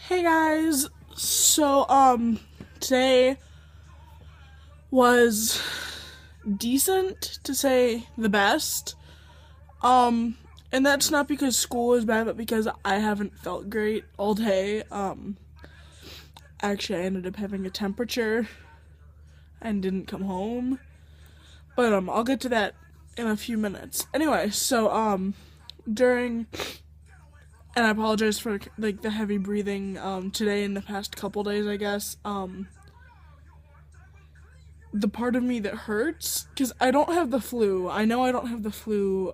Hey guys, so today was decent to say the best. And that's not because school is bad, but because I haven't felt great all day. Actually I ended up having a temperature and didn't come home. But I'll get to that in a few minutes. Anyway, so during and I apologize for like the heavy breathing today and the past couple days, I guess. The part of me that hurts because I don't have the flu. I know I don't have the flu.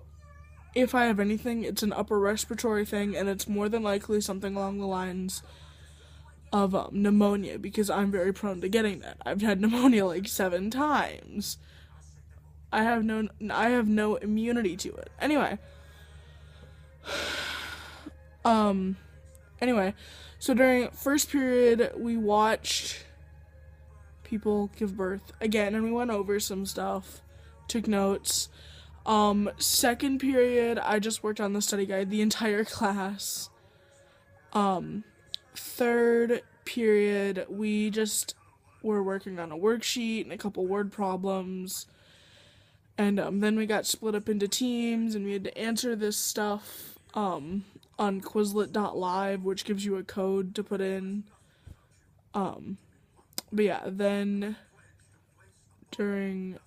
If I have anything, it's an upper respiratory thing, and it's more than likely something along the lines of pneumonia because I'm very prone to getting that. I've had pneumonia like 7 times. I have no immunity to it. Um anyway, so during first period we watched people give birth again and we went over some stuff, took notes. Second period I just worked on the study guide the entire class. Third period we just were working on a worksheet and a couple word problems. And then we got split up into teams and we had to answer this stuff on Quizlet.live, which gives you a code to put in. But yeah, then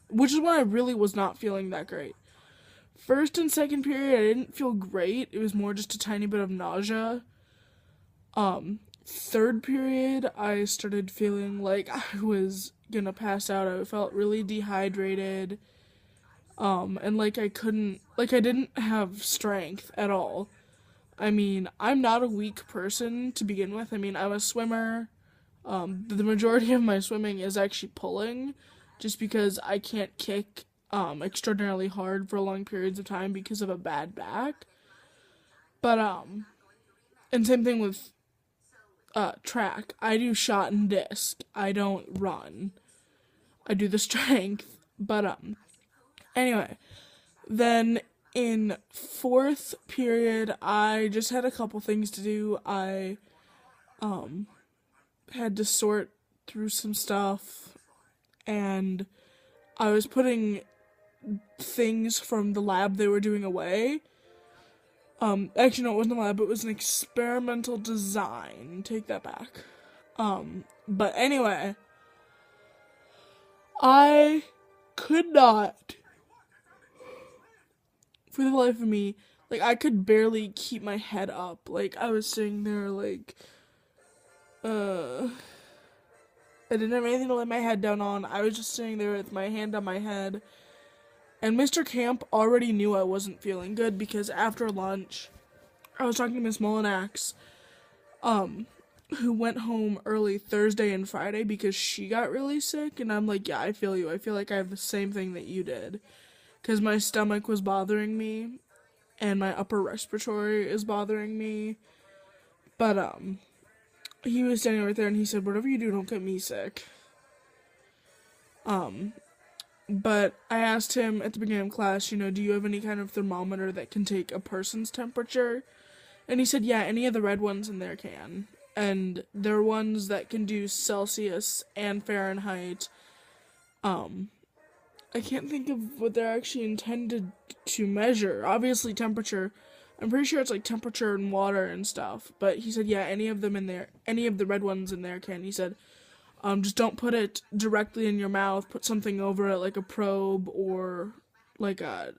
which is when I really was not feeling that great. First and second period, I didn't feel great. It was more just a tiny bit of nausea. Third period, I started feeling like I was gonna pass out. I felt really dehydrated. And like I didn't have strength at all. I mean, I'm not a weak person to begin with. I mean, I'm a swimmer. The majority of my swimming is actually pulling, just because I can't kick extraordinarily hard for long periods of time because of a bad back. But and same thing with track. I do shot and disc. I don't run. I do the strength. But anyway, then in fourth period, I just had a couple things to do. I had to sort through some stuff, and I was putting things from the lab they were doing away. Actually, no, it wasn't a lab, it was an experimental design. Take that back. But anyway, I could not, for the life of me, like, I could barely keep my head up. Like, I was sitting there, like, I didn't have anything to lay my head down on. I was just sitting there with my hand on my head. And Mr. Camp already knew I wasn't feeling good because after lunch, I was talking to Miss Mullinax, who went home early Thursday and Friday because she got really sick. And I'm like, yeah, I feel you. I feel like I have the same thing that you did. Because my stomach was bothering me, and my upper respiratory is bothering me. But, he was standing right there and he said, whatever you do, don't get me sick. But I asked him at the beginning of class, do you have any kind of thermometer that can take a person's temperature? And he said, yeah, any of the red ones in there can. And they're ones that can do Celsius and Fahrenheit. I can't think of what they're actually intended to measure. Obviously, temperature. I'm pretty sure it's like temperature and water and stuff. But he said, yeah, any of them in there, any of the red ones in there can. He said, just don't put it directly in your mouth. Put something over it, like a probe or like a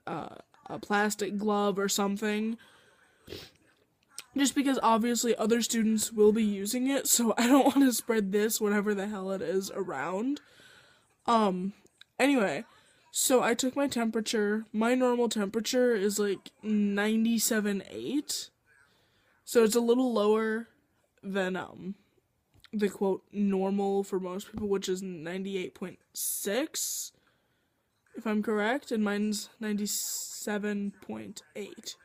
plastic glove or something. Just because obviously other students will be using it, so I don't want to spread this, whatever the hell it is, around. Anyway, so I took my temperature. My normal temperature is like 97.8. So it's a little lower than the quote normal for most people, which is 98.6, if I'm correct, and mine's 97.8.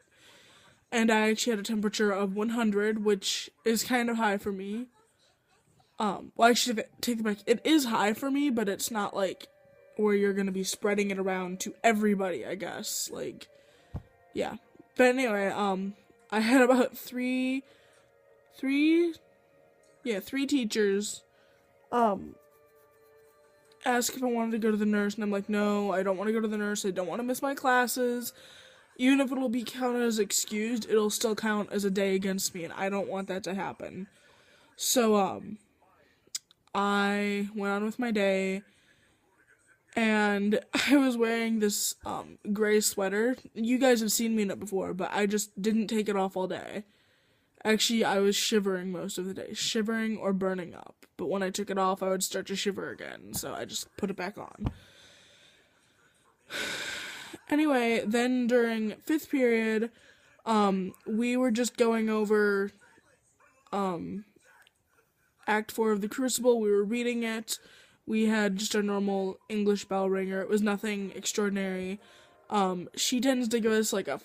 And I actually had a temperature of 100, which is kind of high for me. Well, actually, take it back. It is high for me, but it's not like where you're gonna be spreading it around to everybody, I guess. Like, yeah. But anyway, I had about three yeah, 3 teachers um asked if I wanted to go to the nurse, and I'm like, no, I don't want to go to the nurse. I don't want to miss my classes. Even if it'll be counted as excused, it'll still count as a day against me, and I don't want that to happen. So, I went on with my day, and I was wearing this, gray sweater. You guys have seen me in it before, but I just didn't take it off all day. Actually, I was shivering most of the day, shivering or burning up. But when I took it off, I would start to shiver again, so I just put it back on. Anyway, then during 5th period, we were just going over, Act 4 of The Crucible. We were reading it. We had just a normal English bell ringer. It was nothing extraordinary. She tends to give us, like, a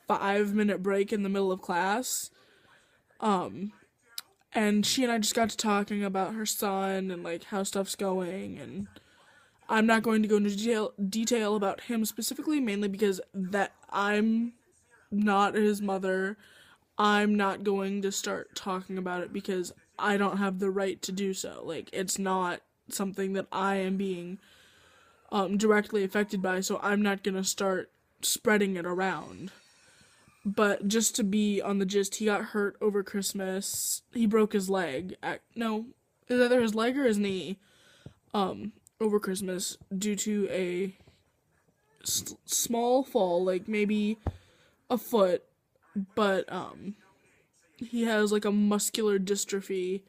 5-minute break in the middle of class. And she and I just got to talking about her son and, like, how stuff's going, and I'm not going to go into detail about him specifically, mainly because that I'm not his mother. I'm not going to start talking about it because I don't have the right to do so. Like, it's not something that I am being directly affected by, so I'm not gonna start spreading it around. But just to be on the gist, he got hurt over Christmas. He broke his leg. No, it's either his leg or his knee. Over Christmas due to a small fall, like maybe a foot. But he has like a muscular dystrophy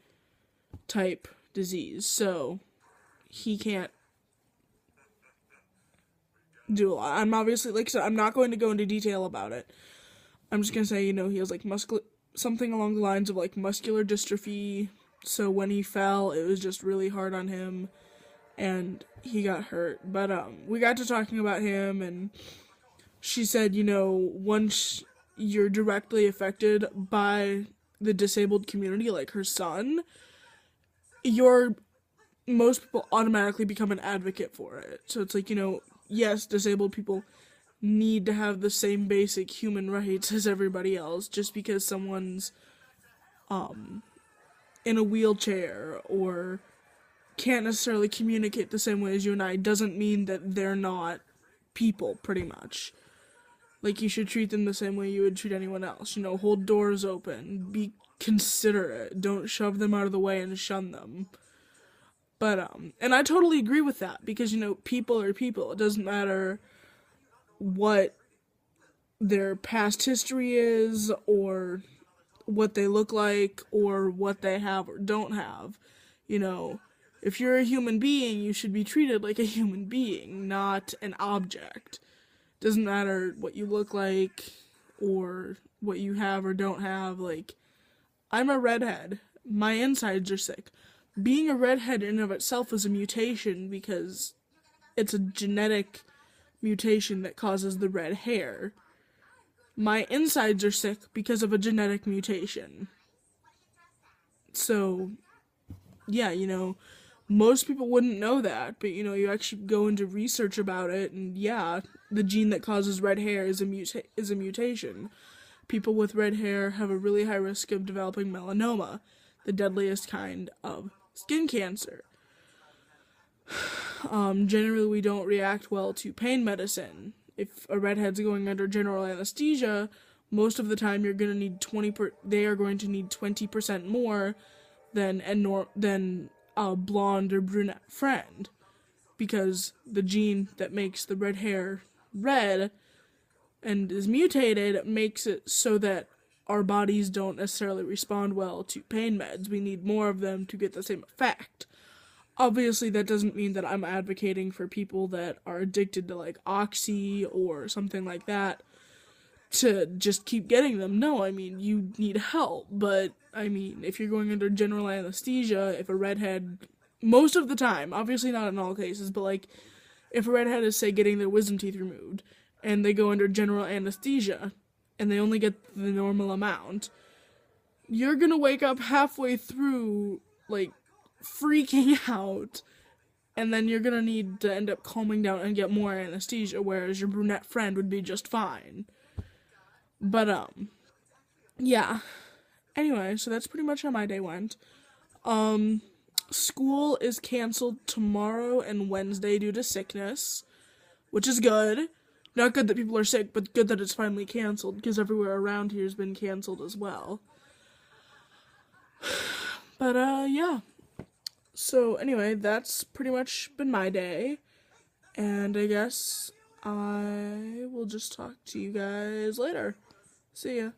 type disease, so he can't do a lot. I'm obviously, like I said, I'm not going to go into detail about it. I'm just gonna say, he has like something along the lines of like muscular dystrophy. So when he fell, it was just really hard on him, and he got hurt. But we got to talking about him, and she said, once you're directly affected by the disabled community, like her son, most people automatically become an advocate for it. So it's like, yes, disabled people need to have the same basic human rights as everybody else. Just because someone's in a wheelchair or can't necessarily communicate the same way as you and I doesn't mean that they're not people, pretty much. Like, you should treat them the same way you would treat anyone else. Hold doors open, be considerate, don't shove them out of the way and shun them. But, and I totally agree with that, because, people are people. It doesn't matter what their past history is, or what they look like, or what they have or don't have. If you're a human being, you should be treated like a human being, not an object. Doesn't matter what you look like, or what you have or don't have. Like, I'm a redhead. My insides are sick. Being a redhead in and of itself is a mutation, because it's a genetic mutation that causes the red hair. My insides are sick because of a genetic mutation. So, yeah, most people wouldn't know that, but, you actually go into research about it, and yeah, the gene that causes red hair is a mutation. People with red hair have a really high risk of developing melanoma, the deadliest kind of skin cancer. Generally, we don't react well to pain medicine. If a redhead's going under general anesthesia, most of the time they are going to need 20% more than a blonde or brunette friend, because the gene that makes the red hair red and is mutated makes it so that our bodies don't necessarily respond well to pain meds. We need more of them to get the same effect. Obviously, that doesn't mean that I'm advocating for people that are addicted to, like, Oxy or something like that to just keep getting them. No, you need help. But, if you're going under general anesthesia, if a redhead, most of the time, obviously not in all cases, but, like, if a redhead is, say, getting their wisdom teeth removed, and they go under general anesthesia, and they only get the normal amount, you're gonna wake up halfway through, like, freaking out, and then you're gonna need to end up calming down and get more anesthesia, whereas your brunette friend would be just fine. But, yeah. Anyway, so that's pretty much how my day went. School is canceled tomorrow and Wednesday due to sickness, which is good. Not good that people are sick, but good that it's finally canceled because everywhere around here has been canceled as well. But yeah. So anyway, that's pretty much been my day, and I guess I will just talk to you guys later. See ya.